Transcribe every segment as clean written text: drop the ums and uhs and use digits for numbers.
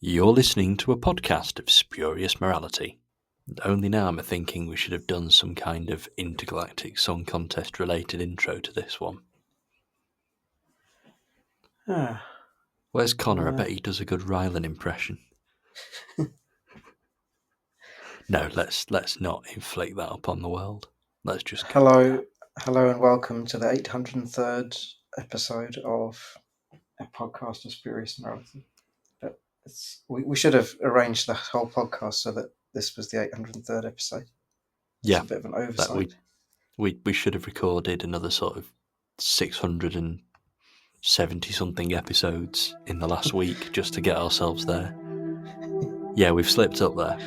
You're listening to a podcast of spurious morality. And only now am I thinking we should have done some kind of Intergalactic Song Contest related intro to this one. Where's Connor? I bet he does a good Rylan impression. No, let's not inflict that upon the world. Let's just Hello and welcome to the 803rd episode of a podcast of spurious morality. But we should have arranged the whole podcast so that this was the 803rd episode. It's a bit of an oversight. We should have recorded another sort of 670 something episodes in the last week just to get ourselves there. Yeah, we've slipped up there.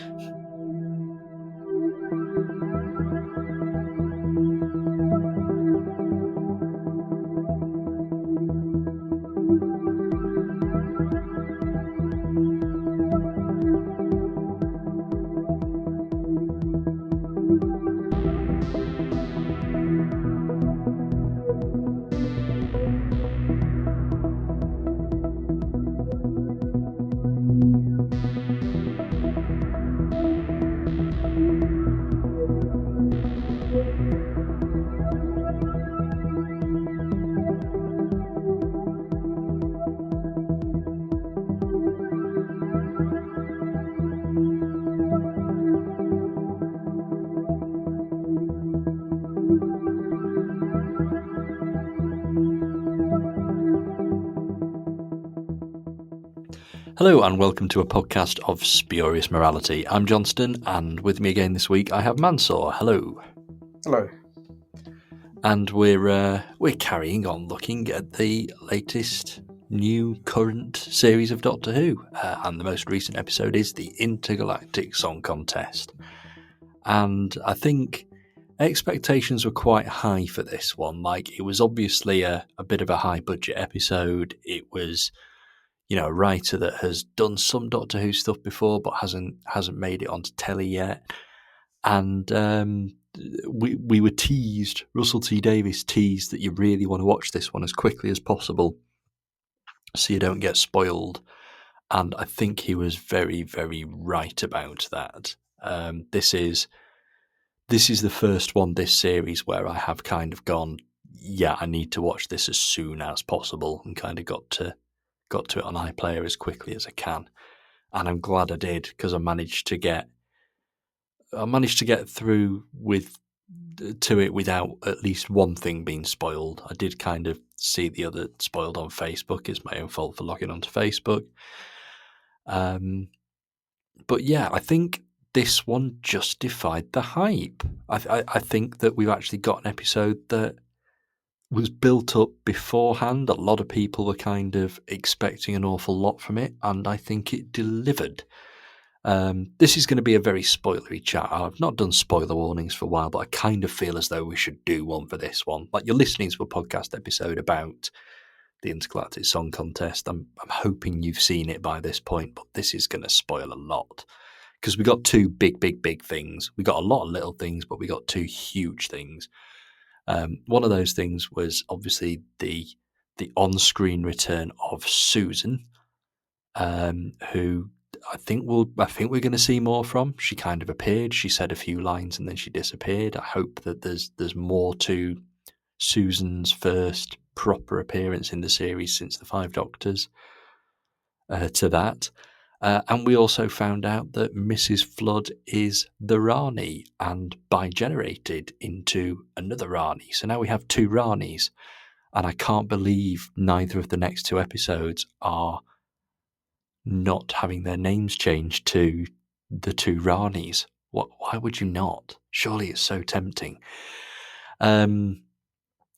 Hello and welcome to a podcast of spurious morality. I'm Johnstone, and with me again this week I have Mansoor. Hello. Hello. And we're carrying on looking at the latest new current series of Doctor Who, and the most recent episode is the Intergalactic Song Contest. And I think expectations were quite high for this one. Like, it was obviously a bit of a high budget episode. It was, a writer that has done some Doctor Who stuff before but hasn't made it onto telly yet. And we were teased, Russell T Davies teased, that you really want to watch this one as quickly as possible so you don't get spoiled. And I think he was very, very right about that. This is the first one this series where I have kind of gone, yeah, I need to watch this as soon as possible, and kind of got to it on iPlayer as quickly as I can. And I'm glad I did, because I managed to get through to it without at least one thing being spoiled. I did kind of see the other spoiled on Facebook. It's my own fault for logging onto Facebook. But yeah, I think this one justified the hype. I think that we've actually got an episode that was built up beforehand. A lot of people were kind of expecting an awful lot from it, and I think it delivered. This is going to be a very spoilery chat. I've not done spoiler warnings for a while, but I kind of feel as though we should do one for this one. Like, you're listening to a podcast episode about the Intergalactic Song Contest. I'm hoping you've seen it by this point, but this is going to spoil a lot, because we got two big things. We got a lot of little things, but we got two huge things. One of those things was obviously the on-screen return of Susan, who I think we're going to see more from. She kind of appeared. She said a few lines and then she disappeared. I hope that there's more to Susan's first proper appearance in the series since the Five Doctors. To that. And we also found out that Mrs. Flood is the Rani and bi-generated into another Rani. So now we have two Ranis. And I can't believe neither of the next two episodes are not having their names changed to the two Ranis. Why would you not? Surely it's so tempting.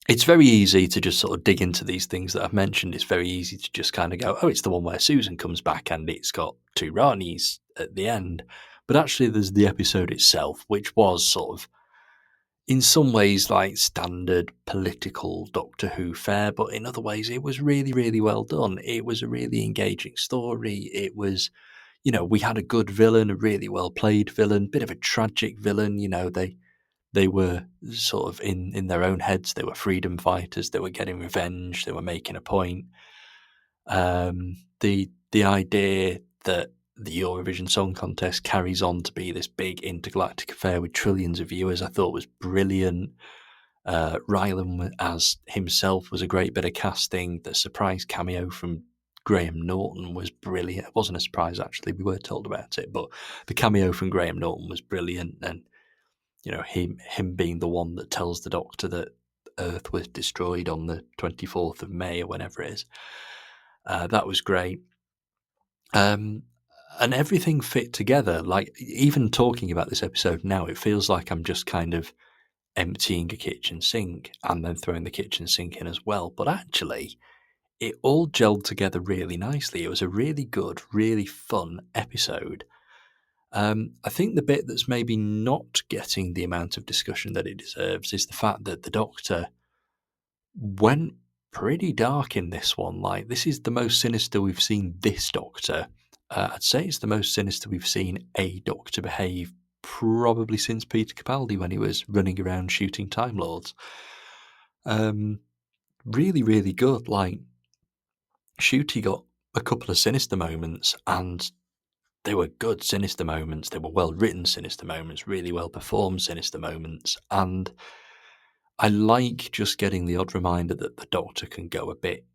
It's very easy to just sort of dig into these things that I've mentioned. It's very easy to just kind of go, oh, it's the one where Susan comes back and it's got two Ranis at the end. But actually there's the episode itself, which was sort of, in some ways, like standard political Doctor Who fare, but in other ways it was really, really well done. It was a really engaging story. It was, we had a good villain, a really well played villain, bit of a tragic villain. They were sort of in their own heads. They were freedom fighters. They were getting revenge. They were making a point. The idea that the Eurovision Song Contest carries on to be this big intergalactic affair with trillions of viewers, I thought was brilliant. Rylan as himself was a great bit of casting. The surprise cameo from Graham Norton was brilliant. It wasn't a surprise, actually. We were told about it, but the cameo from Graham Norton was brilliant. And, you know, him being the one that tells the Doctor that Earth was destroyed on the 24th of May or whenever it is. That was great. And everything fit together. Like, even talking about this episode now, it feels like I'm just kind of emptying a kitchen sink and then throwing the kitchen sink in as well. But actually, it all gelled together really nicely. It was a really good, really fun episode. I think the bit that's maybe not getting the amount of discussion that it deserves is the fact that the Doctor went pretty dark in this one. Like, this is the most sinister we've seen this Doctor. I'd say it's the most sinister we've seen a Doctor behave probably since Peter Capaldi when he was running around shooting Time Lords. Really, really good. Like, Shooty got a couple of sinister moments, and they were good sinister moments. They were well written sinister moments, really well performed sinister moments, and I like just getting the odd reminder that the Doctor can go a bit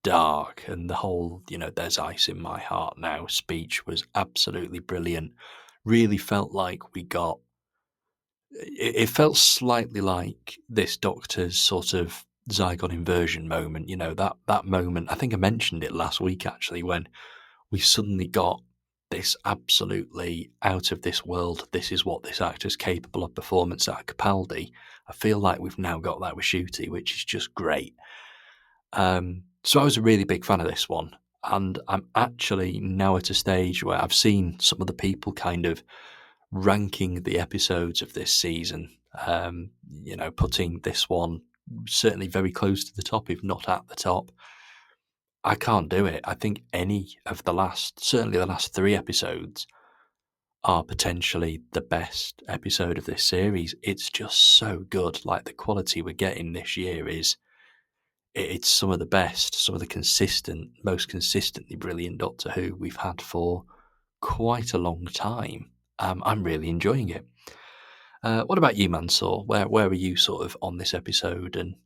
dark, and the whole, you know, there's ice in my heart now speech was absolutely brilliant. Really felt like we got it felt slightly like this Doctor's sort of Zygon inversion moment, you know, that moment. I think I mentioned it last week actually, when we suddenly got this absolutely out of this world, this is what this actor's capable of performance at Capaldi. I feel like we've now got that with Shooty, which is just great. So I was a really big fan of this one, and I'm actually now at a stage where I've seen some of the people kind of ranking the episodes of this season, you know, putting this one certainly very close to the top, if not at the top. I can't do it. I think any of certainly the last 3 episodes, are potentially the best episode of this series. It's just so good. Like, the quality we're getting this year it's some of the best, some of the most consistently brilliant Doctor Who we've had for quite a long time. I'm really enjoying it. What about you, Mansoor? Where are you sort of on this episode and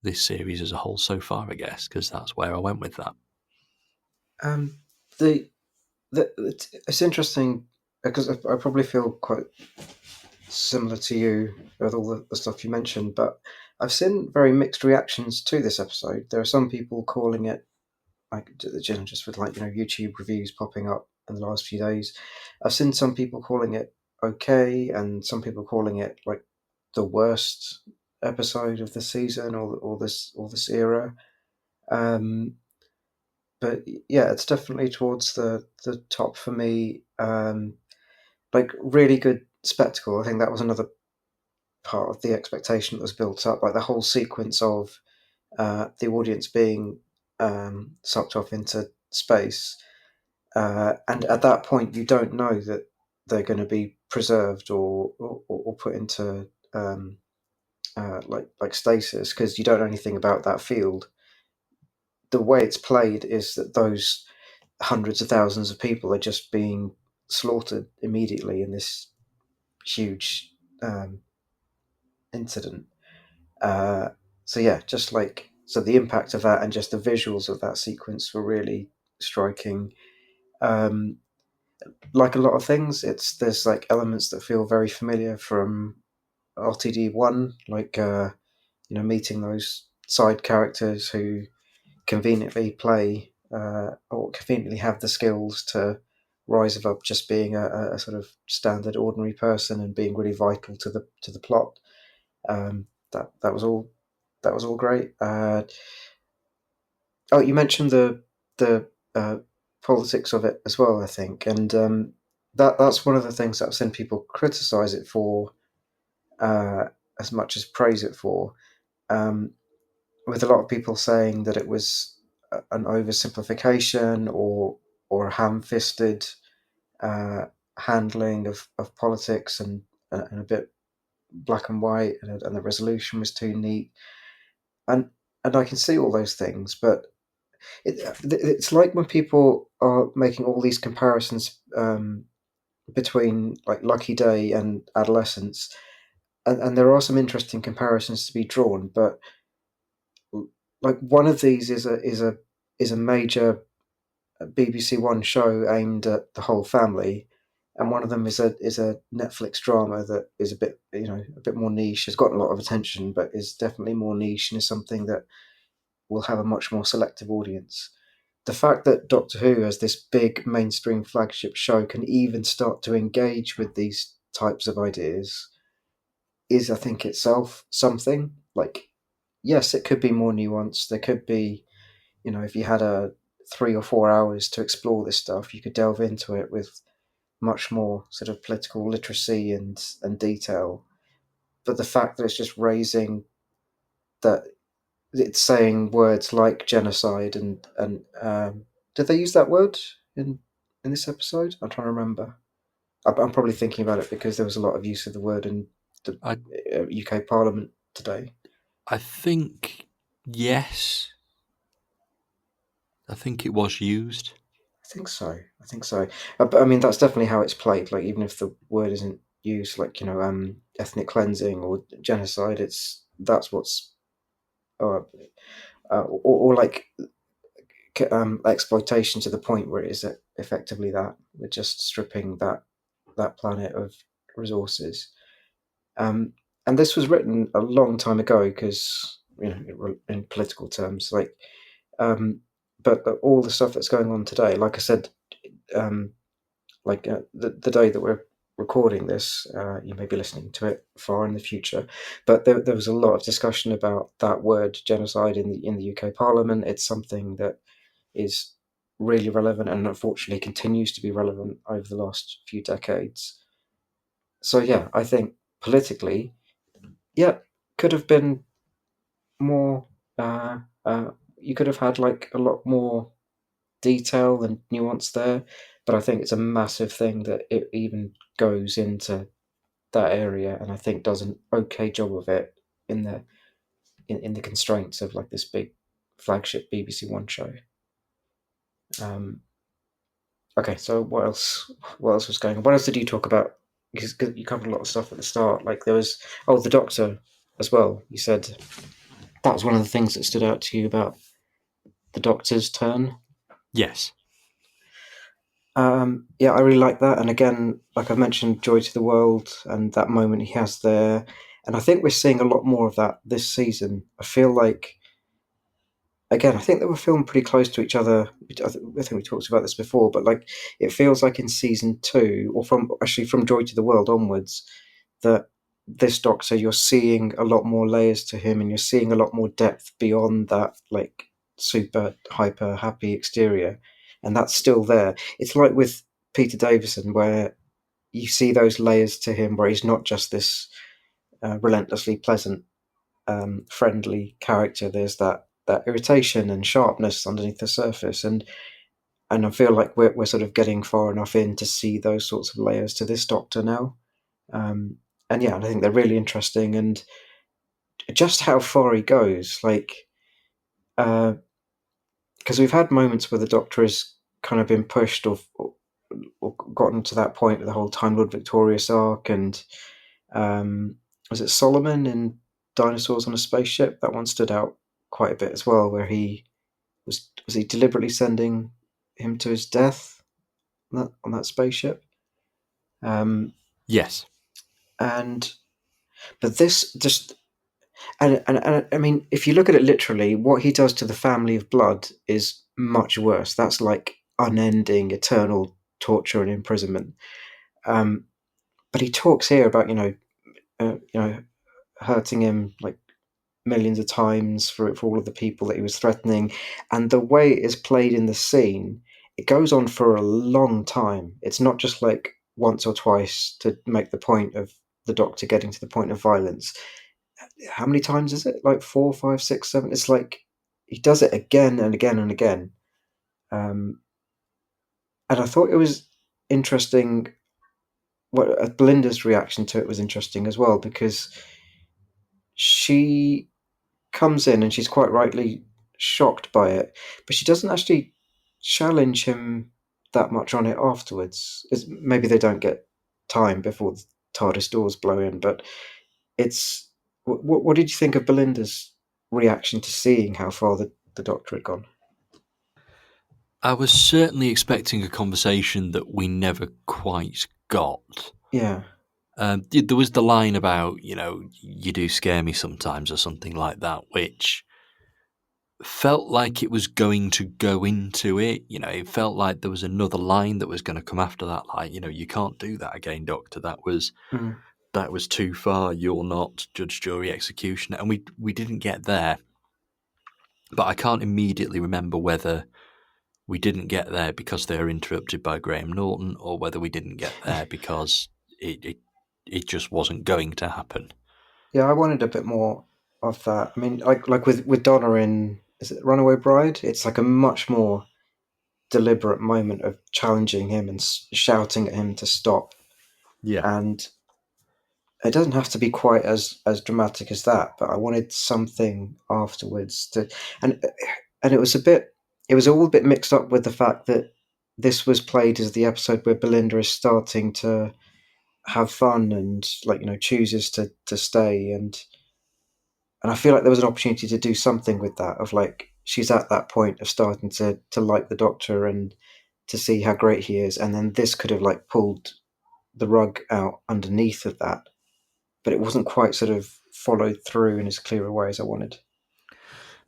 this series as a whole so far, I guess, because that's where I went with that. It's interesting because I probably feel quite similar to you with all the stuff you mentioned, but I've seen very mixed reactions to this episode. There are some people calling it, like, just with, like, you know, YouTube reviews popping up in the last few days. I've seen some people calling it okay, and some people calling it like the worst episode of the season or this era. But yeah, it's definitely towards the top for me. Like, really good spectacle. I think that was another part of the expectation that was built up, like the whole sequence of the audience being sucked off into space, and at that point you don't know that they're going to be preserved or put into like stasis, because you don't know anything about that field. The way it's played is that those hundreds of thousands of people are just being slaughtered immediately in this huge incident. So yeah, just like, so the impact of that and just the visuals of that sequence were really striking. Like a lot of things, there's like elements that feel very familiar from RTD1, like meeting those side characters who conveniently play or conveniently have the skills to rise above just being a sort of standard ordinary person and being really vital to the plot. That was all great. You mentioned the politics of it as well, I think, and that's one of the things that I've seen people criticize it for as much as praise it for. With a lot of people saying that it was an oversimplification or a ham-fisted handling of politics and a bit black and white, and the resolution was too neat, and I can see all those things, but it's like when people are making all these comparisons between like Lucky Day and Adolescence, and there are some interesting comparisons to be drawn, but like one of these is a major BBC One show aimed at the whole family, and one of them is a Netflix drama that is a bit, a bit more niche. Has gotten a lot of attention, but is definitely more niche and is something that will have a much more selective audience. The fact that Doctor Who, as this big mainstream flagship show, can even start to engage with these types of ideas is, I think, itself something. Like, yes, it could be more nuanced. There could be, if you had a 3 or 4 hours to explore this stuff, you could delve into it with much more sort of political literacy and detail. But the fact that it's just raising that, it's saying words like genocide and did they use that word in this episode? I'm trying to remember. I'm probably thinking about it because there was a lot of use of the word in the I UK Parliament today. I think yes. I think it was used. I think so. I think so. But I mean, that's definitely how it's played. Like, even if the word isn't used, like, ethnic cleansing or genocide, that's what's, uh, or like exploitation to the point where it is effectively that we're just stripping that planet of resources. Um, and this was written a long time ago because, in political terms, like, but all the stuff that's going on today, like I said, um, like the day that we're recording this, you may be listening to it far in the future, but there was a lot of discussion about that word genocide in the UK Parliament. It's something that is really relevant and unfortunately continues to be relevant over the last few decades. So yeah, I think politically, yeah, could have been more. Uh, you could have had like a lot more detail and nuance there, but I think it's a massive thing that it even goes into that area, and I think does an okay job of it in the constraints of like this big flagship BBC One show. Um, okay, so what else? What else was going on? What else did you talk about? Because you covered a lot of stuff at the start. Like there was the Doctor as well. You said that was one of the things that stood out to you about the Doctor's turn. Yes. Yeah, I really like that. And again, like I mentioned, Joy to the World and that moment he has there. And I think we're seeing a lot more of that this season. I feel like, again, I think they were filmed pretty close to each other. I think we talked about this before, but like it feels like in season two, or from Joy to the World onwards, that this Doctor, you're seeing a lot more layers to him and you're seeing a lot more depth beyond that, like, super hyper happy exterior. And that's still there. It's like with Peter Davison, where you see those layers to him, where he's not just this relentlessly pleasant, friendly character. There's that irritation and sharpness underneath the surface, and I feel like we're sort of getting far enough in to see those sorts of layers to this Doctor now. Um, and yeah, I think they're really interesting, and just how far he goes, like, because we've had moments where the Doctor has kind of been pushed or gotten to that point of the whole Time Lord Victorious arc, and was it Solomon in Dinosaurs on a Spaceship? That one stood out quite a bit as well, where he was he deliberately sending him to his death on that spaceship. Yes. And but this just and I mean, if you look at it literally, what he does to the family of blood is much worse. That's like unending, eternal torture and imprisonment. Um, but he talks here about hurting him like millions of times for all of the people that he was threatening, and the way it is played in the scene, it goes on for a long time. It's not just like once or twice to make the point of the Doctor getting to the point of violence. How many times is it? Like four, five, six, seven. It's like he does it again and again and again. And I thought it was interesting. What Belinda's reaction to it was interesting as well, because she comes in and she's quite rightly shocked by it, but she doesn't actually challenge him that much on it afterwards. Maybe they don't get time before the TARDIS doors blow in, but it's. What did you think of Belinda's reaction to seeing how far the Doctor had gone? I was certainly expecting a conversation that we never quite got. Yeah. There was the line about, you do scare me sometimes or something like that, which felt like it was going to go into it. It felt like there was another line that was going to come after that. Like, you can't do that again, Doctor. That was too far. You're not judge, jury, executioner. And we didn't get there. But I can't immediately remember whether we didn't get there because they were interrupted by Graham Norton, or whether we didn't get there because it just wasn't going to happen. Yeah, I wanted a bit more of that. I mean, like with Donna in, is it Runaway Bride? It's like a much more deliberate moment of challenging him and shouting at him to stop. Yeah. And it doesn't have to be quite as dramatic as that, but I wanted something afterwards and it was all a bit mixed up with the fact that this was played as the episode where Belinda is starting to have fun and chooses to stay, and I feel like there was an opportunity to do something with that, of like she's at that point of starting to like the Doctor and to see how great he is, and then this could have like pulled the rug out underneath of that, but it wasn't quite sort of followed through in as clear a way as I wanted.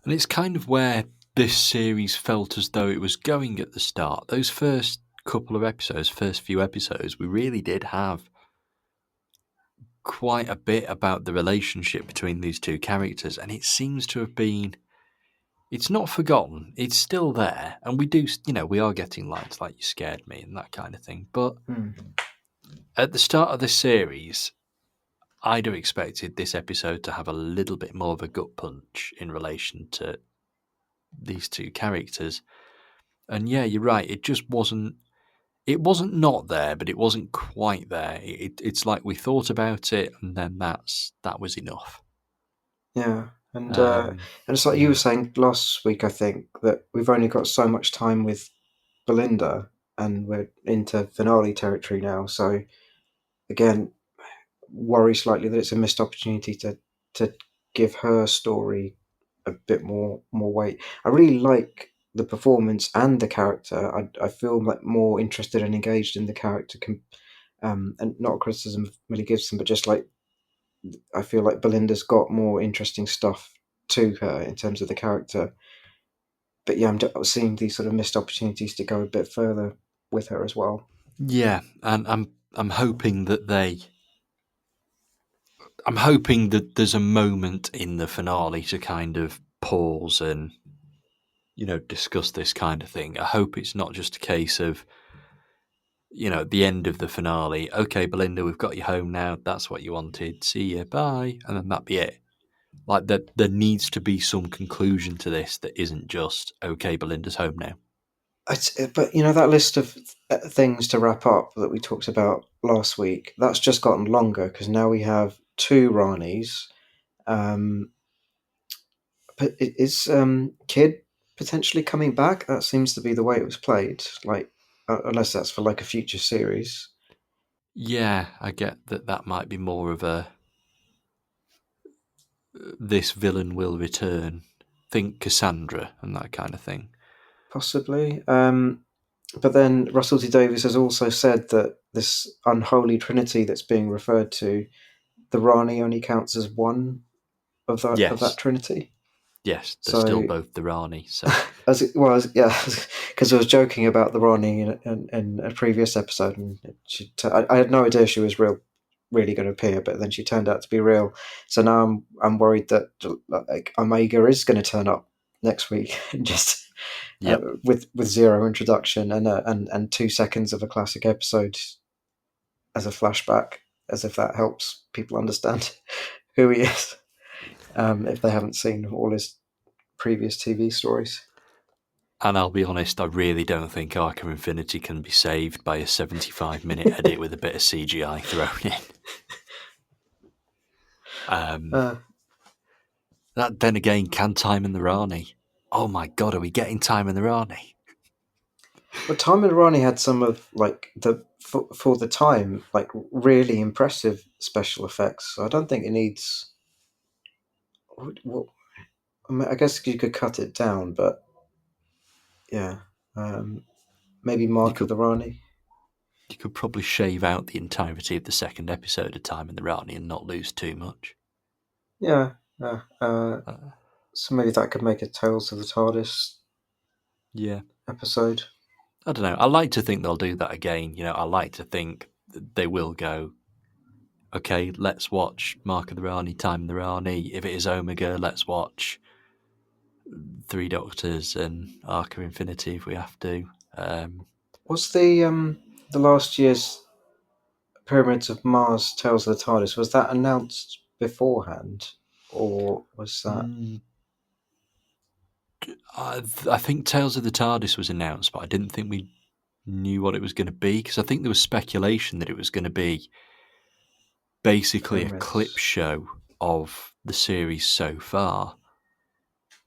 And it's kind of where this series felt as though it was going at the start. Those first few episodes, we really did have quite a bit about the relationship between these two characters, and it seems to have been. It's not forgotten. It's still there, and we are getting lines like "you scared me" and that kind of thing. But at the start of this series, I'd have expected this episode to have a little bit more of a gut punch in relation to these two characters. And yeah, you're right. It just wasn't. It wasn't not there, but it wasn't quite there. It's like we thought about it, and then that was enough. Yeah, and it's like you were Yeah. saying last week, I think, that we've only got so much time with Belinda, and we're into finale territory now. So again, worry slightly that it's a missed opportunity to give her story a bit more weight. I really like the performance and the character. I feel like more interested and engaged in the character, and not a criticism of Millie Gibson, but just like I feel like Belinda's got more interesting stuff to her in terms of the character. But yeah, I'm seeing these sort of missed opportunities to go a bit further with her as well. Yeah, and I'm hoping that I'm hoping that there's a moment in the finale to kind of pause and discuss this kind of thing. I hope it's not just a case of at the end of the finale, okay, Belinda, we've got you home now. That's what you wanted. See you, bye, and then that be it. Like that, there needs to be some conclusion to this that isn't just okay, Belinda's home now. But that list of things to wrap up that we talked about last week, that's just gotten longer because now we have two Ranis. But is Kid potentially coming back? That seems to be the way it was played. Like, unless that's for like a future series. Yeah, I get that might be more of a this villain will return. Think Cassandra and that kind of thing. Possibly. But then Russell T Davies has also said that this unholy trinity that's being referred to, the Rani only counts as one of that trinity. Yes, they're still So, both the Rani. So because I was joking about the Rani in a previous episode, and I had no idea she was really going to appear, but then she turned out to be real. So now I'm worried that like Omega is going to turn up next week and just with zero introduction and 2 seconds of a classic episode as a flashback, as if that helps people understand who he is, if they haven't seen all his previous TV stories. And I'll be honest, I really don't think Arkham Infinity can be saved by a 75-minute edit with a bit of CGI thrown in. That then again, can Time and the Rani? oh my god, are we getting Time and the Rani? But Time and Rani had some of like the for the time like really impressive special effects. So I don't think it needs. Well, I mean, I guess you could cut it down, but yeah, maybe You Mark of could the Rani. you could probably shave out the entirety of the second episode of Time and the Rani and not lose too much. Yeah, Uh, so maybe that could make a Tales of the TARDIS yeah. episode. I don't know. I like to think they'll do that again. I like to think they will go, okay, let's watch Mark of the Rani, Time of the Rani. If it is Omega, let's watch Three Doctors and Arc of Infinity if we have to. Was the last year's Pyramids of Mars Tales of the TARDIS, was that announced beforehand, or was that? mm, I think Tales of the TARDIS was announced, but I didn't think we knew what it was going to be because I think there was speculation that it was going to be basically a clip Pyramids? show of the series so far.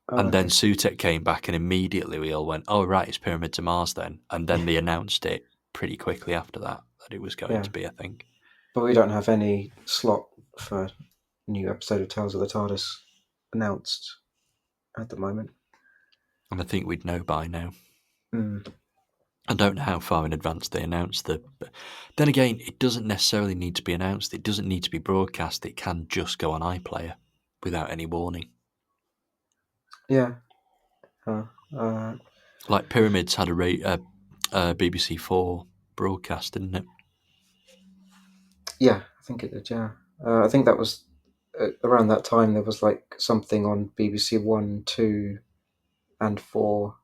Oh, And then okay. Sutek came back, and immediately we all went, "Oh right, it's Pyramids of Mars then." And then they announced it pretty quickly after that it was going Yeah, to be. I think, but we don't have any slot for new episode of Tales of the TARDIS announced at the moment. and I think we'd know by now. Mm. I don't know how far in advance they announced the. But then again, it doesn't necessarily need to be announced. It doesn't need to be broadcast. It can just go on iPlayer without any warning. Yeah. Uh, Like Pyramids had a BBC Four broadcast, didn't it? yeah, I think it did. Yeah, I think that was around that time. There was like something on BBC One, Two, and Four.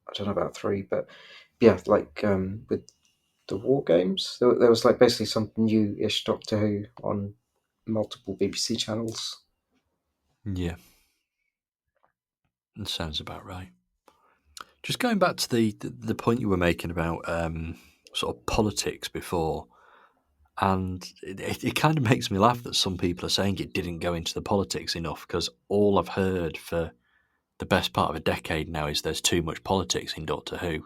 I don't know about three, but yeah, like with the War Games, there was like basically some new-ish Doctor Who on multiple BBC channels. Yeah, that sounds about right. Just going back to the point you were making about sort of politics before, and it kind of makes me laugh that some people are saying it didn't go into the politics enough because all I've heard for the best part of a decade now is there's too much politics in Doctor Who.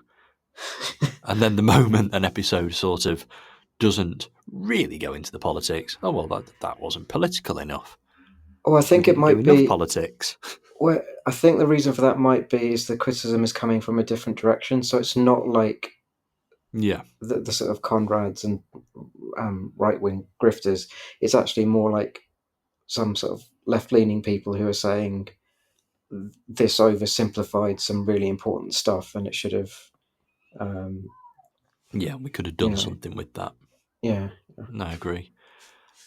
And then the moment an episode sort of doesn't really go into the politics, oh well, that wasn't political enough. Oh, I We think it didn't do might enough be. politics. Well, I think the reason for that might be is the criticism is coming from a different direction. So it's not like Yeah, the sort of Conrads and right wing grifters. It's actually more like some sort of left leaning people who are saying this oversimplified some really important stuff, and it should have, um, yeah, we could have you done know, something with that. yeah. No, I agree.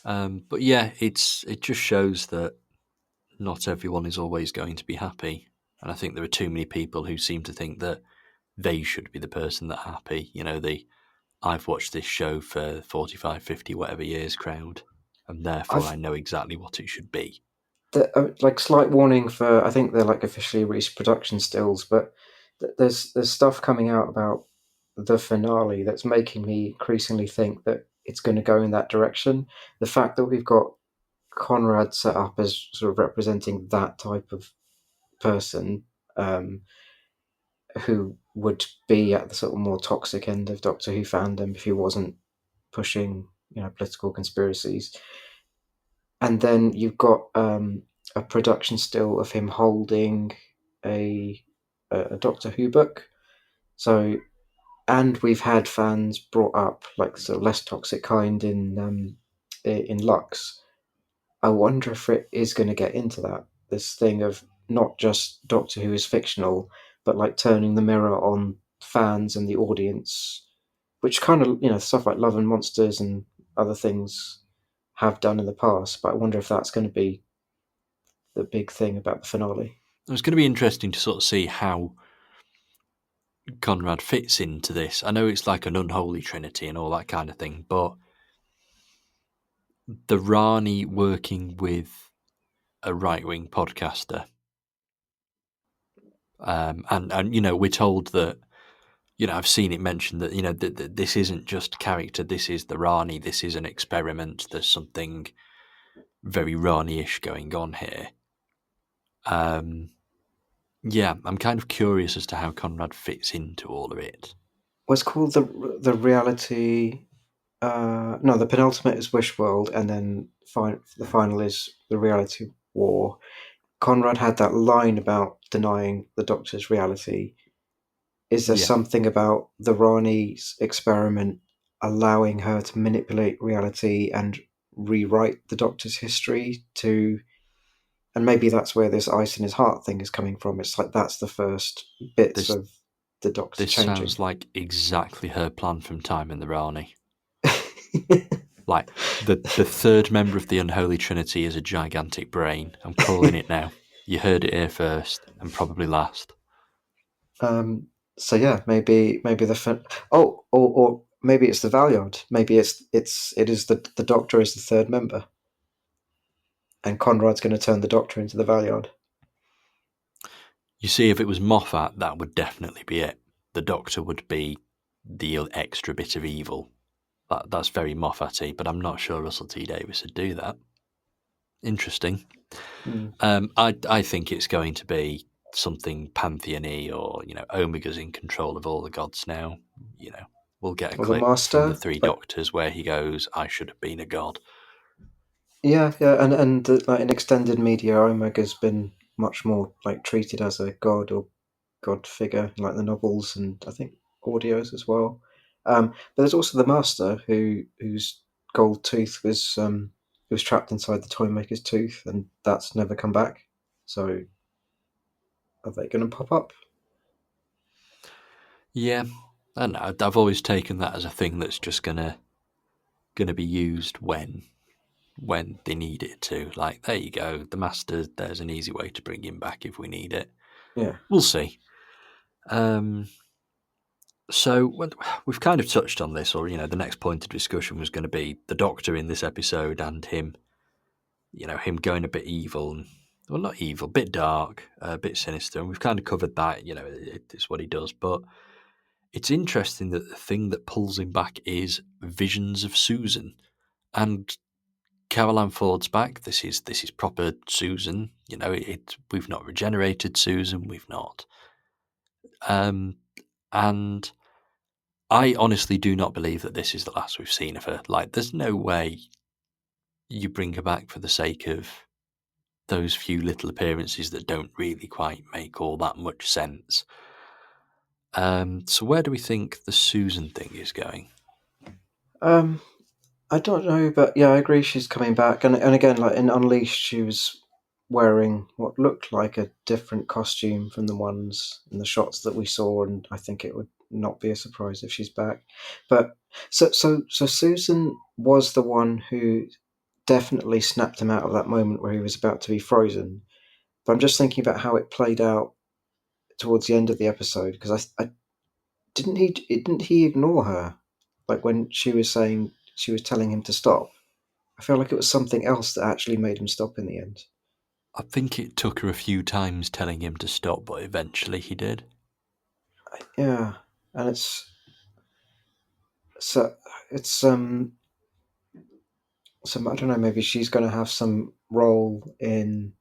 But yeah, it just shows that not everyone is always going to be happy. And I think there are too many people who seem to think that they should be the person that are happy. The I've watched this show for 45, 50, whatever years crowd, and therefore I I've know exactly what it should be. like slight warning for. I think they're like officially released production stills, but there's stuff coming out about the finale that's making me increasingly think that it's going to go in that direction. The fact that we've got Conrad set up as sort of representing that type of person, um, who would be at the sort of more toxic end of Doctor Who fandom if he wasn't pushing, political conspiracies. And then you've got a production still of him holding a a Doctor Who book. So, and we've had fans brought up like sort of less toxic kind in Lux. I wonder if it is going to get into that, this thing of not just Doctor Who is fictional, but like turning the mirror on fans and the audience, which kind of, stuff like Love and Monsters and other things have done in the past. But I wonder if that's going to be the big thing about the finale. It's going to be interesting to sort of see how Conrad fits into this. I know it's like an unholy trinity and all that kind of thing, but the Rani working with a right wing podcaster, and we're told that I've seen it mentioned that this isn't just character. This is the Rani. This is an experiment. There's something very Rani-ish going on here. Yeah, I'm kind of curious as to how Conrad fits into all of it. What's called the reality? No, the penultimate is Wish World, and then the final is the reality war. Conrad had that line about denying the Doctor's reality. Is there Yeah, something about the Rani's experiment allowing her to manipulate reality and rewrite the Doctor's history to? And maybe that's where this ice in his heart thing is coming from. It's like that's the first bits this of the Doctor this sounds changing. like exactly her plan from Time in the Rani. Like the third member of the unholy trinity is a gigantic brain. I'm calling it now. You heard it here first, and probably last. um, so yeah, maybe or maybe it's the Valyard. Maybe it is the Doctor is the third member, and Conrad's going to turn the Doctor into the Valyard. You see, if it was Moffat, that would definitely be it. The Doctor would be the extra bit of evil. That's very Moffat-y, but I'm not sure Russell T Davies would do that. Interesting. Hmm. I think it's going to be something pantheon-y, or Omega's in control of all the gods now. We'll get a Or the clip from the Master, Three like Doctors where he goes, "I should have been a god." yeah, and like in extended media, Omega's been much more like treated as a god or god figure, like the novels and I think audios as well. But there's also the Master whose gold tooth was trapped inside the Toymaker's tooth, and that's never come back. So are they going to pop up? Yeah, I don't know. I've always taken that as a thing that's just gonna be used when they need it to. Like, there you go, the Master. There's an easy way to bring him back if we need it. Yeah. We'll see. So we've kind of touched on this, or the next point of discussion was going to be the Doctor in this episode and him, him going a bit evil, and well, not evil, a bit dark, a bit sinister, and we've kind of covered that. It's what he does, but it's interesting that the thing that pulls him back is visions of Susan, and Caroline Ford's back. This is proper Susan. We've not regenerated Susan. We've not, and I honestly do not believe that this is the last we've seen of her. Like, there's no way you bring her back for the sake of those few little appearances that don't really quite make all that much sense. So where do we think the Susan thing is going? Um, I don't know, but yeah, I agree. She's coming back, and again, like in Unleashed, she was wearing what looked like a different costume from the ones in the shots that we saw, and I think it would not be a surprise if she's back. But so Susan was the one who definitely snapped him out of that moment where he was about to be frozen. But I'm just thinking about how it played out towards the end of the episode because I didn't he ignore her like when she was telling him to stop. I feel like it was something else that actually made him stop in the end. I think it took her a few times telling him to stop, but eventually he did. Yeah, and so it's some I don't know. Maybe she's going to have some role in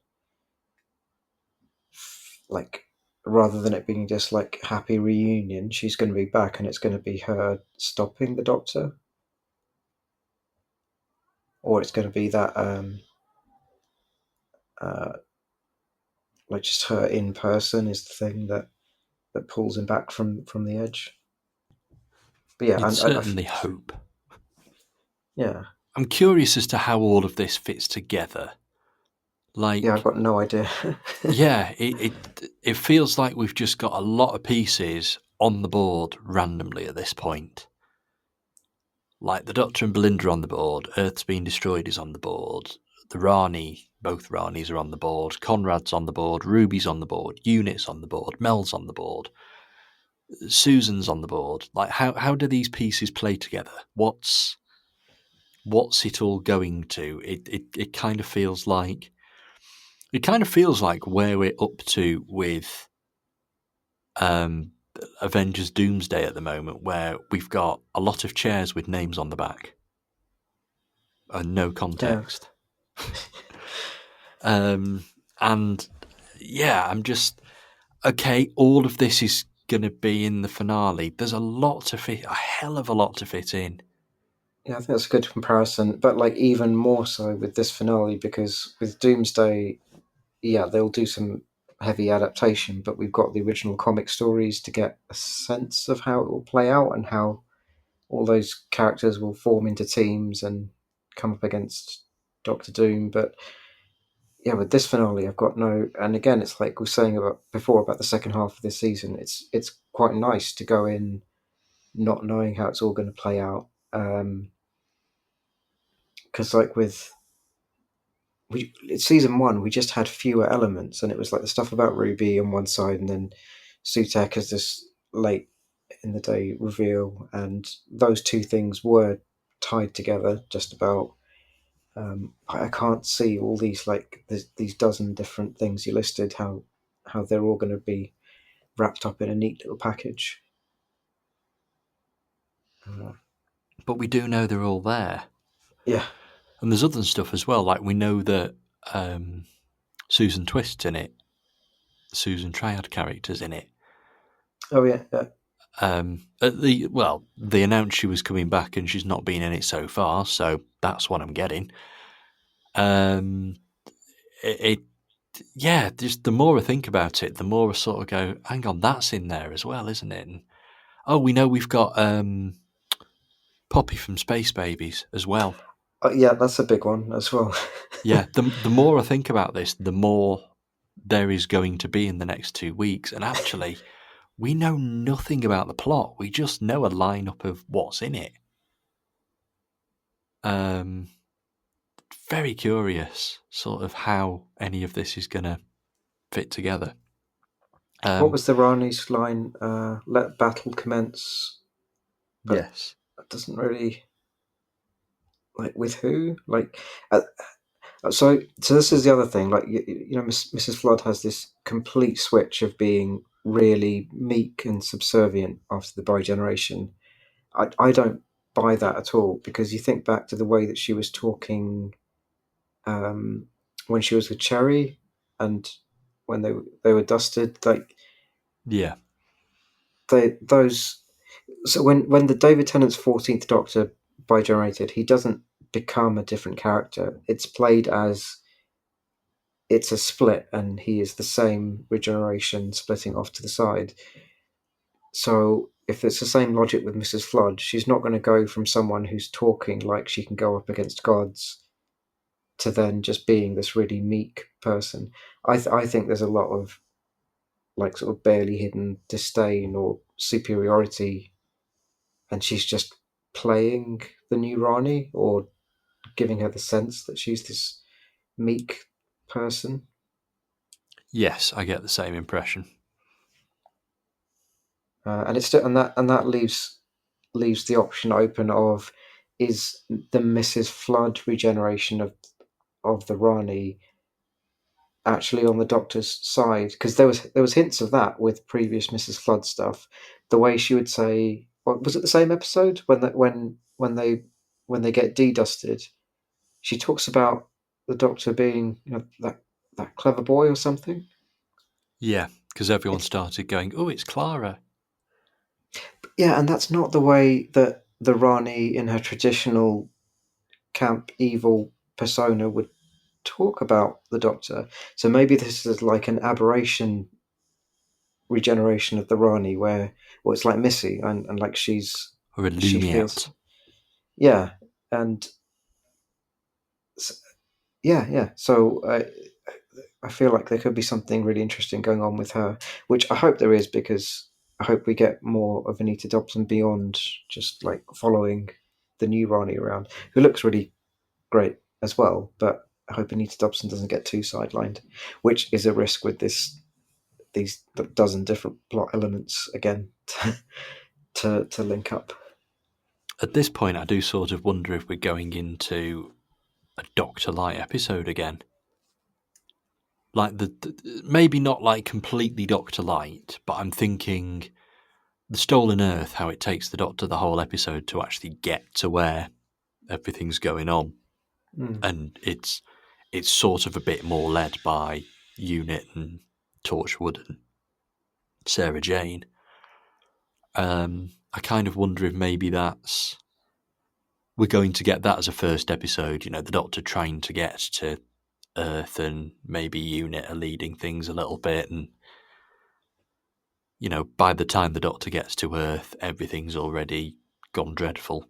like rather than it being just like happy reunion, she's going to be back, and it's going to be her stopping the Doctor, or it's going to be that uh, like just her in person is the thing that pulls him back from the edge. But yeah, You'd and certainly hope. yeah, I'm curious as to how all of this fits together. yeah, I've Like, got no idea. yeah, it feels like we've just got a lot of pieces on the board randomly at this point. Like, the Doctor and Belinda are on the board, Earth's being destroyed is on the board, the Rani, both Ranis are on the board, Conrad's on the board, Ruby's on the board, Unit's on the board, Mel's on the board, Susan's on the board. Like, how do these pieces play together? What's it all going to? It kind of feels like where we're up to with um, Avengers Doomsday at the moment, where we've got a lot of chairs with names on the back and no Yeah, context. And yeah, okay, all of this is going to be in the finale. There's a hell of a lot to fit in. Yeah, I think that's a good comparison, but like even more so with this finale, because with Doomsday, yeah, they'll do some heavy adaptation, but we've got the original comic stories to get a sense of how it will play out and how all those characters will form into teams and come up against Doctor Doom. But yeah, with this finale, I've got no. And again, it's like we were saying about before about the second half of this season. It's quite nice to go in not knowing how it's all going to play out. Because like with season one, we just had fewer elements, and it was like the stuff about Ruby on one side, and then Sutek as this late in the day reveal, and those two things were tied together just about. I can't see all these like these dozen different things you listed how they're all going to be wrapped up in a neat little package. But we do know they're all there. Yeah. And there's other stuff as well. Like we know that Susan Twist's in it. Susan Triad character's in it. Oh yeah. They announced she was coming back and she's not been in it so far, so that's what I'm getting. Just the more I think about it, the more I sort of go, hang on, that's in there as well, isn't it? And, we know we've got Poppy from Space Babies as well. Yeah, that's a big one as well. Yeah, the more I think about this, the more there is going to be in the next 2 weeks. And actually, we know nothing about the plot. We just know a lineup of what's in it. Very curious, sort of how any of this is going to fit together. What was the Rani's line? Let battle commence. But yes. that doesn't really like with who like. So this is the other thing. Like you know, Mrs. Flood has this complete switch of being really meek and subservient after the bi-generation. I don't buy that at all, because you think back to the way that she was talking when she was with Cherry and when they were dusted. Like Yeah. those. So when the David Tennant's 14th Doctor bi-generated, he doesn't become a different character. It's played as it's a split, and he is the same regeneration splitting off to the side. So if it's the same logic with Mrs. Flood, she's not going to go from someone who's talking like she can go up against gods to then just being this really meek person. I think there's a lot of like sort of barely hidden disdain or superiority, and she's just playing the new Rani, or giving her the sense that she's this meek person. Yes, I get the same impression. And it's still, and that leaves the option open of, is the Mrs. Flood regeneration of the Rani actually on the Doctor's side? Because there was hints of that with previous Mrs. Flood stuff. The way she would say, was it the same episode when they get dedusted? She talks about the Doctor being, you know, that clever boy or something. Yeah, because everyone It's started going, oh, it's Clara. Yeah, and that's not the way that the Rani in her traditional camp evil persona would talk about the Doctor. So maybe this is like an aberration regeneration of the Rani, where well, it's like Missy, and like Or a she feels, Lumiat. yeah, and yeah. So I feel like there could be something really interesting going on with her, which I hope there is, because I hope we get more of Anita Dobson beyond just like following the new Rani around, who looks really great as well. But I hope Anita Dobson doesn't get too sidelined, which is a risk with these dozen different plot elements again to link up. At this point, I do sort of wonder if we're going into a Doctor Light episode again. Like maybe not like completely Doctor Light, but I'm thinking the Stolen Earth, how it takes the Doctor the whole episode to actually get to where everything's going on, and it's sort of a bit more led by Unit and Torchwood and Sarah Jane. I kind of wonder if maybe we're going to get that as a first episode. The Doctor trying to get to Earth, and maybe Unit are leading things a little bit, and by the time the Doctor gets to Earth, everything's already gone dreadful.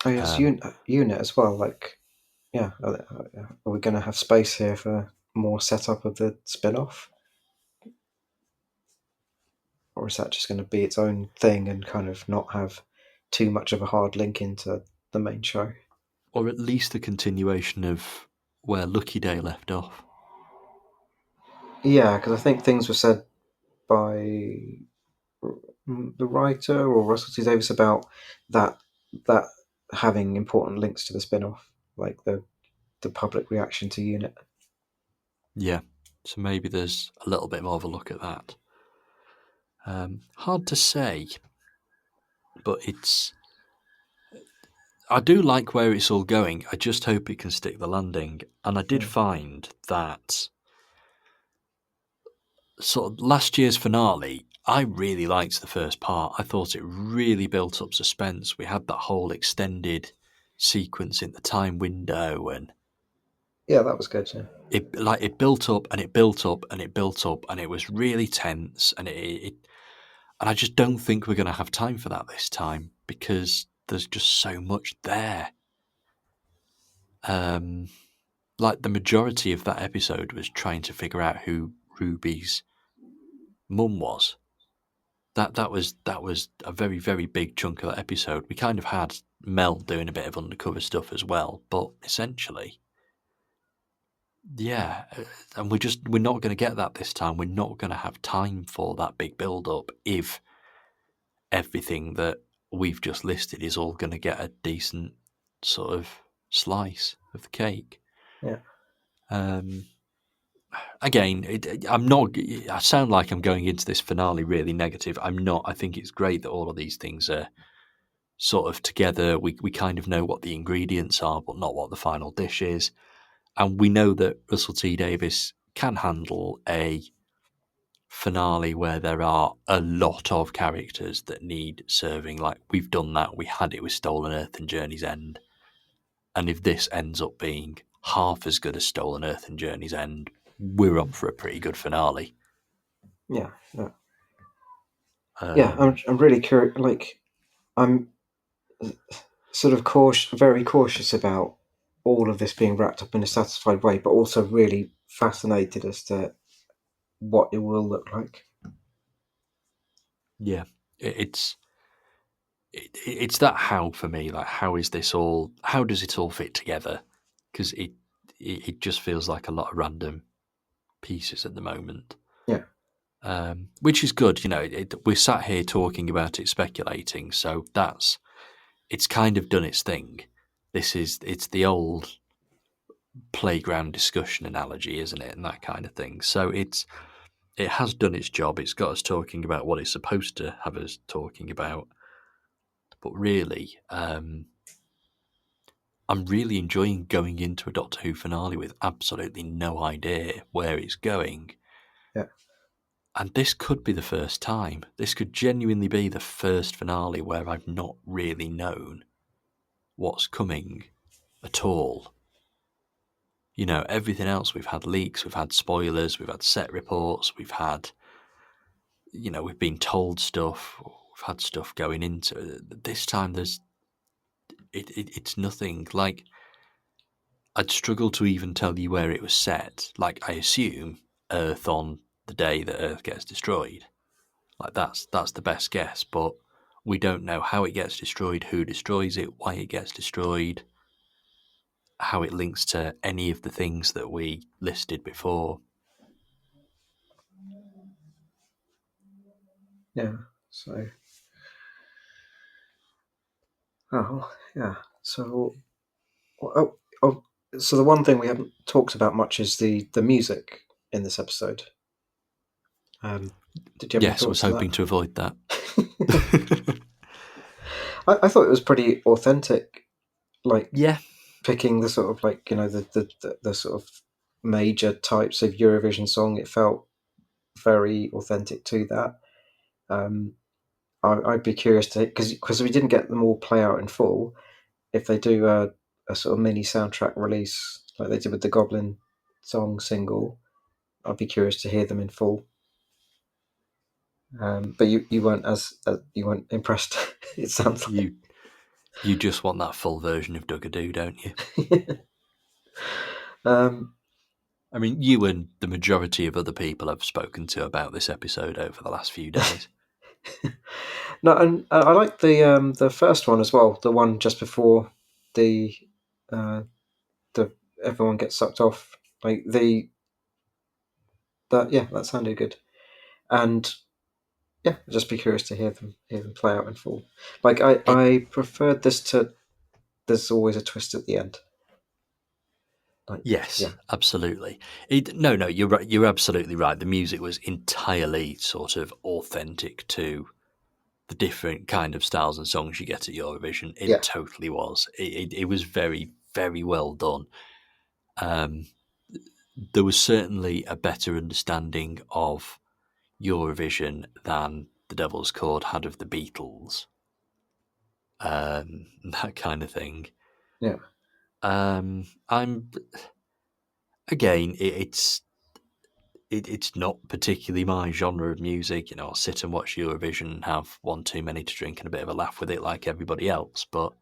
Oh yes, unit as well. Like, yeah, are we going to have space here for more setup of the spin-off? Or is that just going to be its own thing and kind of not have too much of a hard link into the main show? Or at least a continuation of where Lucky Day left off. Yeah, because I think things were said by the writer or Russell T Davies about that having important links to the spin-off, like the public reaction to Unit. Yeah, so maybe there's a little bit more of a look at that. Hard to say, but I do like where it's all going. I just hope it can stick the landing. And I did find that sort of last year's finale, I really liked the first part. I thought it really built up suspense. We had that whole extended sequence in the time window, and Yeah, that was good. Yeah. it built up and it built up and it built up, and it was really tense. And and I just don't think we're going to have time for that this time because there's just so much there. Like the majority of that episode was trying to figure out who Ruby's mum was. That was a very, very big chunk of that episode. We kind of had Mel doing a bit of undercover stuff as well, but essentially, yeah, and we're not going to get that this time. We're not going to have time for that big build up if everything that we've just listed is all going to get a decent sort of slice of the cake. Yeah. Again, I'm not. I sound like I'm going into this finale really negative. I'm not. I think it's great that all of these things are sort of together. We kind of know what the ingredients are, but not what the final dish is. And we know that Russell T Davies can handle a finale where there are a lot of characters that need serving. Like we've done that. We had it with Stolen Earth and Journey's End. And if this ends up being half as good as Stolen Earth and Journey's End, we're up for a pretty good finale. Yeah. Yeah. I'm really curious. Like, I'm sort of very cautious about all of this being wrapped up in a satisfied way, but also really fascinated as to what it will look like. Yeah, it's that how for me. Like, how is this all? How does it all fit together? Because it just feels like a lot of random pieces at the moment. Yeah. Which is good. We're sat here talking about it, speculating. So it's kind of done its thing. It's the old playground discussion analogy, isn't it? And that kind of thing. So it has done its job. It's got us talking about what it's supposed to have us talking about. But really, I'm really enjoying going into a Doctor Who finale with absolutely no idea where it's going. Yeah. And this could be the first time. This could genuinely be the first finale where I've not really known what's coming at all. Everything else, we've had leaks, we've had spoilers, we've had set reports, we've had, we've been told stuff, we've had stuff going into it. This time it's nothing. Like, I'd struggle to even tell you where it was set. Like, I assume Earth on the day that Earth gets destroyed. Like, that's the best guess, but we don't know how it gets destroyed, who destroys it, why it gets destroyed, how it links to any of the things that we listed before. Yeah. So. Yeah. So. So the one thing we haven't talked about much is the music in this episode. Did you have any Yes, I was thoughts on hoping to avoid that. I thought it was pretty authentic. Like, Yeah. picking the sort of like the sort of major types of Eurovision song. It felt very authentic to that. I'd be curious to, because we didn't get them all play out in full. If they do a sort of mini soundtrack release like they did with the Goblin song single, I'd be curious to hear them in full. But you weren't you weren't impressed. It sounds like You just want that full version of Dugga Doo, don't you? um, I mean, you and the majority of other people I've spoken to about this episode over the last few days. no, and I like the first one as well. The one just before the the everyone gets sucked off. Like that sounded good, and yeah, I'd just be curious to hear them play out in full. Like It, I preferred this to. There's always a twist at the end. Like yes, yeah, absolutely. No, you're right. You're absolutely right. The music was entirely sort of authentic to the different kind of styles and songs you get at Eurovision. It yeah, totally was. It was very, very well done. Um, there was certainly a better understanding of Eurovision than The Devil's Chord had of the Beatles. That kind of thing. yeah, I'm again, it's not particularly my genre of music. You know, I'll sit and watch Eurovision and have one too many to drink and a bit of a laugh with it like everybody else. But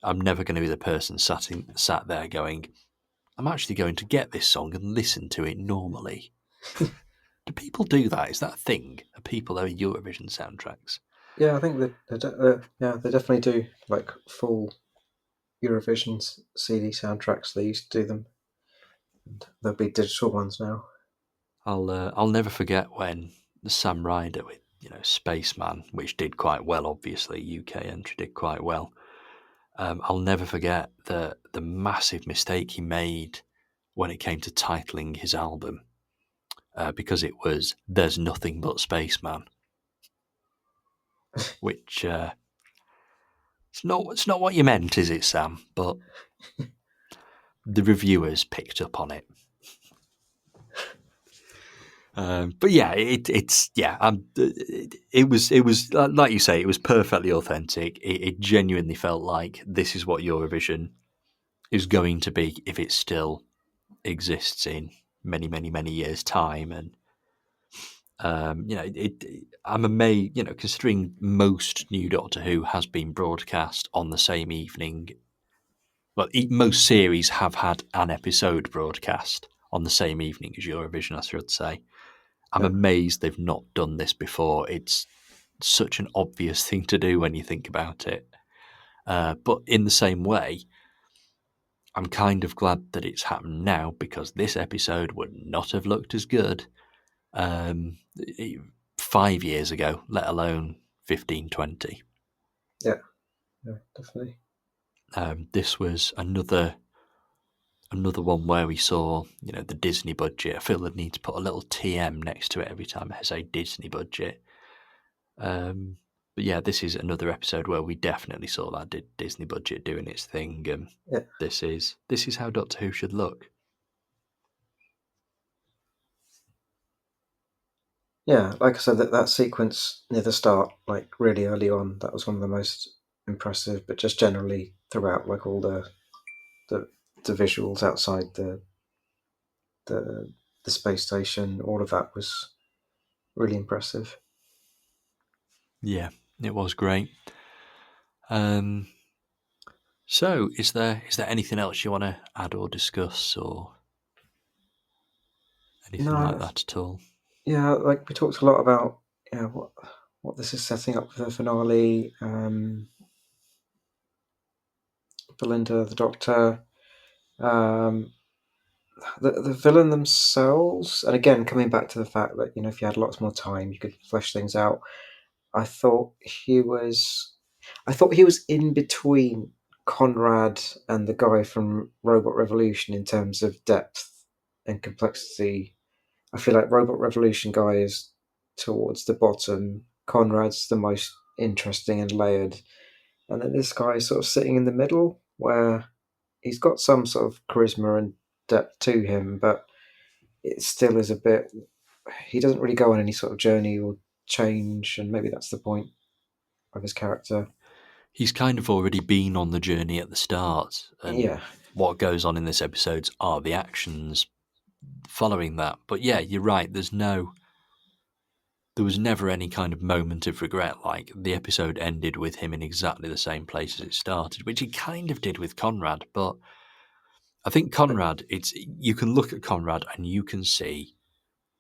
I'm never going to be the person sat there going, I'm actually going to get this song and listen to it normally. Do people do that? Is that a thing? Are people that are Eurovision soundtracks? yeah. I think yeah, they definitely do like full Eurovision CD soundtracks. They used to do them, and there'll be digital ones now. I'll never forget when Sam Ryder with Spaceman, which did quite well. Obviously, UK entry did quite well. I'll never forget the massive mistake he made when it came to titling his album, because it was "There's Nothing But Spaceman," which it's not what you meant, is it, Sam? But the reviewers picked up on it. But yeah, it's yeah. It was like you say, it was perfectly authentic. It genuinely felt like this is what Eurovision is going to be if it still exists in many, many, many years' time. And I'm amazed. Considering most new Doctor Who has been broadcast on the same evening. Well, most series have had an episode broadcast on the same evening as Eurovision, I should say. I'm Yeah, amazed they've not done this before. It's such an obvious thing to do when you think about it. But in the same way, I'm kind of glad that it's happened now because this episode would not have looked as good 5 years ago, let alone 15, 20. yeah, yeah, definitely. This was another one where we saw, the Disney budget. I feel the need to put a little TM next to it every time I say Disney budget. But yeah, this is another episode where we definitely saw that Disney budget doing its thing. Yeah, This is how Doctor Who should look. yeah. Like I said, that sequence near the start, like really early on, that was one of the most impressive. But just generally throughout, like all the, the visuals outside the the space station, all of that was really impressive. Yeah, it was great. So is there anything else you want to add or discuss or anything like No, that at all? yeah, like we talked a lot about what this is setting up for the finale. Belinda, the Doctor, um, the villain themselves, and again coming back to the fact that if you had lots more time, you could flesh things out. I thought he was, I thought he was in between Conrad and the guy from Robot Revolution in terms of depth and complexity. I feel like Robot Revolution guy is towards the bottom. Conrad's the most interesting and layered, and then this guy is sort of sitting in the middle where he's got some sort of charisma and depth to him, but it still is a bit. he doesn't really go on any sort of journey or change, and maybe that's the point of his character. He's kind of already been on the journey at the start, and Yeah, what goes on in this episode are the actions following that. But yeah, you're right. There was never any kind of moment of regret. Like, the episode ended with him in exactly the same place as it started, which he kind of did with Conrad. But I think Conrad, you can look at Conrad and you can see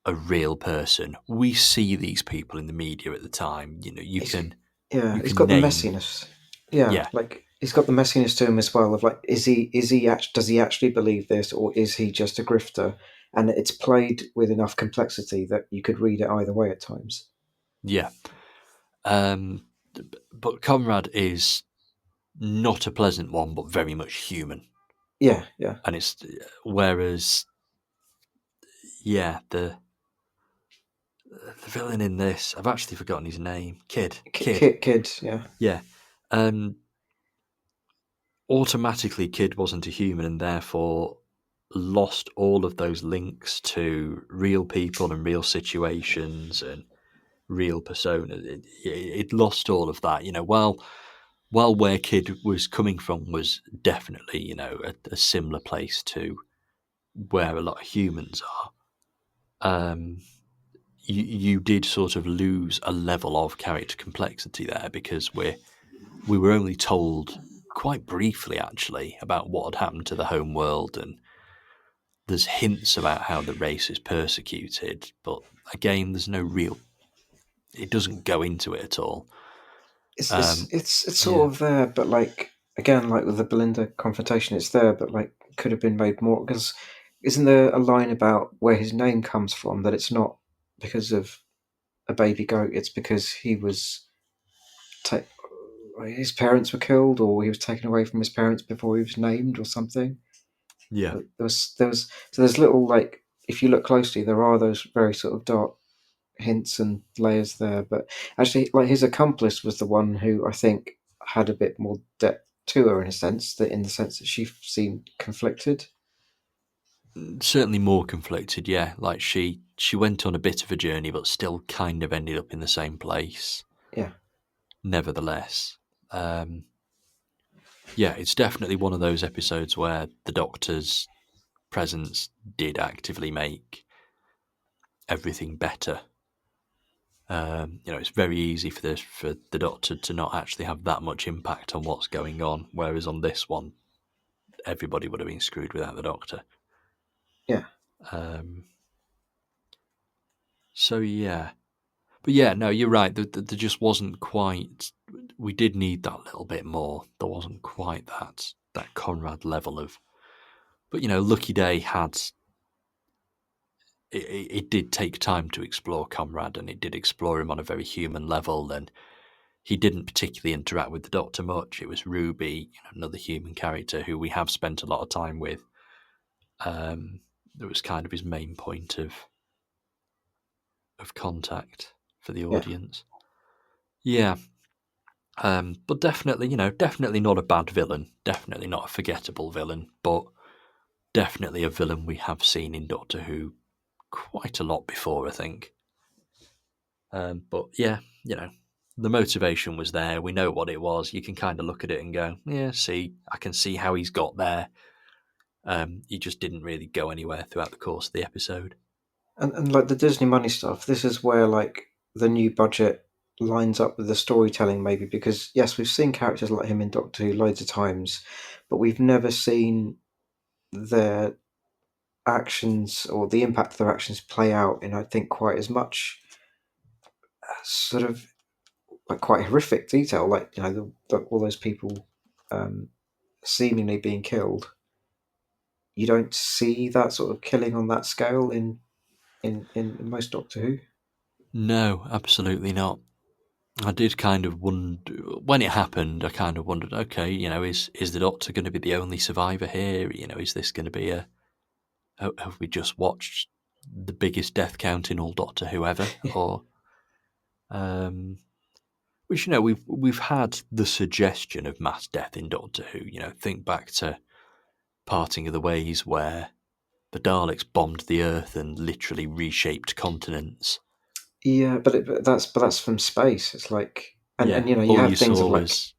a real person. We see these people in the media at the time. You know, you he's can yeah, you he's can got the name. messiness. Yeah, Yeah, like he's got the messiness to him as well. Of like, does he actually believe this, or is he just a grifter? And it's played with enough complexity that you could read it either way at times. yeah. Um, but Conrad is not a pleasant one, but very much human. Yeah, yeah. And it's whereas, yeah, the villain in this, I've actually forgotten his name. Kid. Kid, yeah. Yeah. Um, Automatically, Kid wasn't a human, and therefore lost all of those links to real people and real situations and real personas. It lost all of that. You know, while where Kid was coming from was definitely, you know, a similar place to where a lot of humans are. You did sort of lose a level of character complexity there, because we were only told quite briefly, actually, about what had happened to the home world, and there's hints about how the race is persecuted, but again, there's no real. It doesn't go into it at all. It's Yeah, sort of there, but like again, like with the Belinda confrontation, it's there, but like could have been made more. Because isn't there a line about where his name comes from, that it's not because of a baby goat, it's because he was ta- his parents were killed, or he was taken away from his parents before he was named, or something. yeah. There was so there's little, like, if you look closely, there are those very sort of dark hints and layers there. But actually, like, his accomplice was the one who I think had a bit more depth to her, in a sense, that in the sense that she seemed conflicted. Certainly more conflicted. Yeah, like she went on a bit of a journey, but still kind of ended up in the same place. Yeah, Nevertheless, yeah, it's definitely one of those episodes where the Doctor's presence did actively make everything better. You know, it's very easy for the Doctor to not actually have that much impact on what's going on, whereas on this one, everybody would have been screwed without the Doctor. yeah. Um, so yeah, but yeah, no, you're right. There just wasn't quite. We did need that little bit more. There wasn't quite that Conrad level of. But you know, Lucky Day had. It did take time to explore Conrad, and it did explore him on a very human level, and he didn't particularly interact with the Doctor much. It was Ruby, you know, another human character who we have spent a lot of time with. That was kind of his main point of contact for the Yeah. audience. Yeah, but definitely, you know, definitely not a bad villain. Definitely not a forgettable villain, but definitely a villain we have seen in Doctor Who quite a lot before, I think. But yeah, you know, the motivation was there. We know what it was. You can kind of look at it and go, yeah, see, I can see how he's got there. He just didn't really go anywhere throughout the course of the episode. And like the Disney money stuff, this is where, like, the new budget lines up with the storytelling, maybe, because yes, we've seen characters like him in Doctor Who loads of times, but we've never seen their actions or the impact of their actions play out in, I think, quite as much sort of like quite horrific detail. Like, you know, all those people um, seemingly being killed. You don't see that sort of killing on that scale in most Doctor Who. No, absolutely not. I did kind of wonder when it happened. I kind of wondered, okay, you know, is the Doctor going to be the only survivor here? You know, is this going to be a? Have we just watched the biggest death count in all Doctor Who ever? Or, um, which, you know, we've had the suggestion of mass death in Doctor Who. You know, think back to Parting of the Ways, where the Daleks bombed the Earth and literally reshaped continents. Yeah, but that's from space. It's like, and you know, you all have you things saw of like, was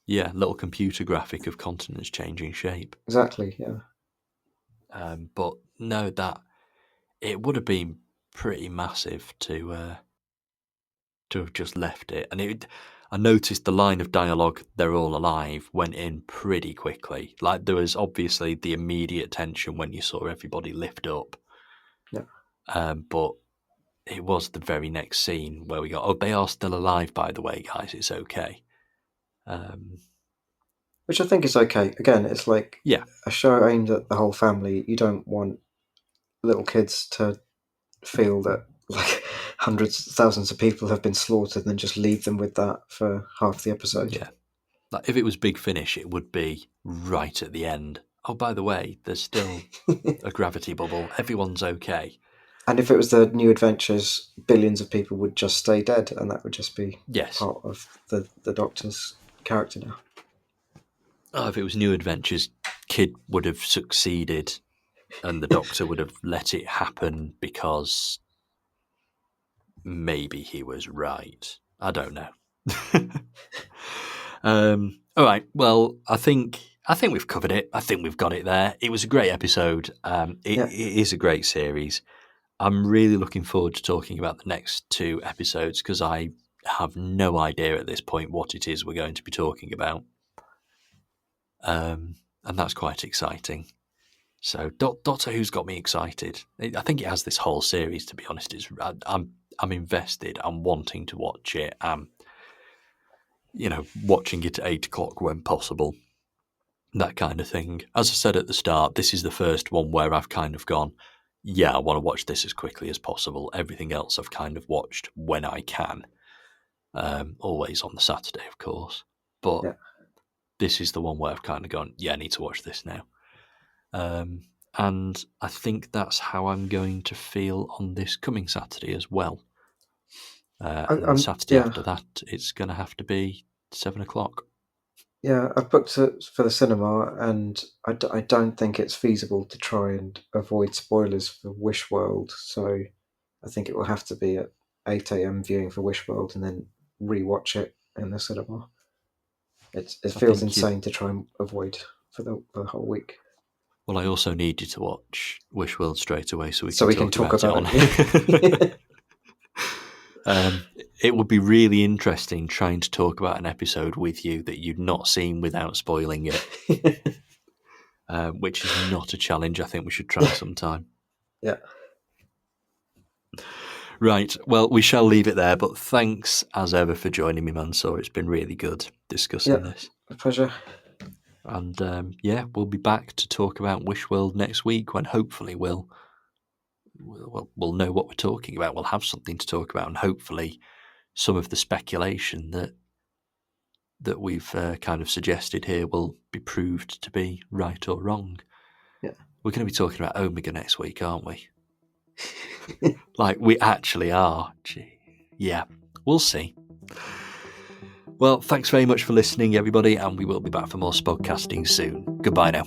little computer graphic of continents changing shape. exactly, yeah. But no, that it would have been pretty massive to have just left it. And I noticed the line of dialogue, "They're all alive," went in pretty quickly. Like, there was obviously the immediate tension when you saw everybody lift up. Yeah. But it was the very next scene where we got, "Oh, they are still alive, by the way, guys. It's okay." Which I think is okay. Again, it's like Yeah. a show aimed at the whole family. You don't want little kids to feel that like hundreds, thousands of people have been slaughtered and then just leave them with that for half the episode. Yeah. Like, if it was Big Finish, it would be right at the end. "Oh, by the way, there's still a gravity bubble. Everyone's okay." And if it was the New Adventures, billions of people would just stay dead, and that would just be Yes. part of the Doctor's character now. Oh, if it was New Adventures, Kid would have succeeded and the Doctor would have let it happen because maybe he was right. I don't know. All right. Well, I think we've covered it. I think we've got it there. It was a great episode. It is a great series. I'm really looking forward to talking about the next 2 episodes because I have no idea at this point what it is we're going to be talking about. And that's quite exciting. So Doctor Who's got me excited. I think it has this whole series, to be honest. I'm invested. I'm wanting to watch it. I'm, watching it at 8 o'clock when possible. That kind of thing. As I said at the start, this is the first one where I've kind of gone, yeah, I want to watch this as quickly as possible. Everything else I've kind of watched when I can. Always on the Saturday, of course. But this is the one where I've kind of gone, yeah, I need to watch this now. And I think that's how I'm going to feel on this coming Saturday as well. And Saturday after that, it's going to have to be 7 o'clock. Yeah, I've booked it for the cinema, and I don't think it's feasible to try and avoid spoilers for Wish World. So I think it will have to be at 8 a.m. viewing for Wish World and then rewatch it in the cinema. It feels insane to try and avoid for the whole week. Well, I also need you to watch Wish World straight away so we can talk about it on it. It would be really interesting trying to talk about an episode with you that you'd not seen without spoiling it, which is not a challenge I think we should try sometime. Yeah. Right, well, we shall leave it there, but thanks as ever for joining me, Mansoor. It's been really good discussing this. A pleasure. And we'll be back to talk about Wish World next week when hopefully we'll know what we're talking about. We'll have something to talk about, and hopefully some of the speculation that we've kind of suggested here will be proved to be right or wrong. Yeah. We're going to be talking about Omega next week, aren't we? Like, we actually are. Gee. Yeah, we'll see. Well, thanks very much for listening, everybody, and we will be back for more spodcasting soon. Goodbye now.